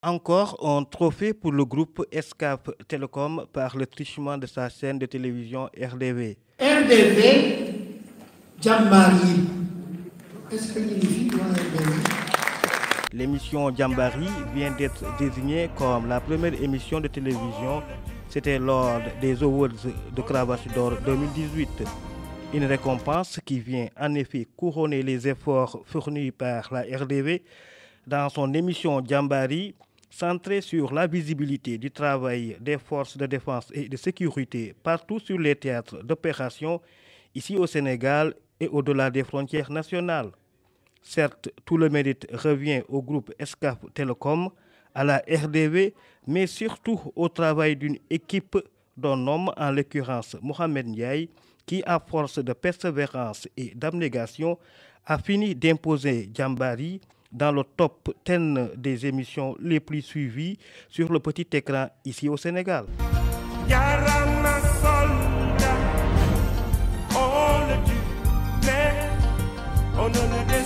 Encore un trophée pour le groupe Excaf Telecom par le truchement de sa chaîne de télévision RDV. RDV, Jambari. Est-ce que une fille doit RDV? L'émission Jambari vient d'être désignée comme la première émission de télévision. C'était lors des Awards de Cravache d'Or 2018. Une récompense qui vient en effet couronner les efforts fournis par la RDV dans son émission Jambari, centrée sur la visibilité du travail des forces de défense et de sécurité partout sur les théâtres d'opération, ici au Sénégal et au-delà des frontières nationales. Certes, tout le mérite revient au groupe Excaf Telecom, à la RDV, mais surtout au travail d'une équipe d'un homme, en l'occurrence Mohamed Ndiaye, qui, à force de persévérance et d'abnégation, a fini d'imposer Jambari dans le top 10 des émissions les plus suivies sur le petit écran ici au Sénégal. On ne le dit, mais on ne le dit.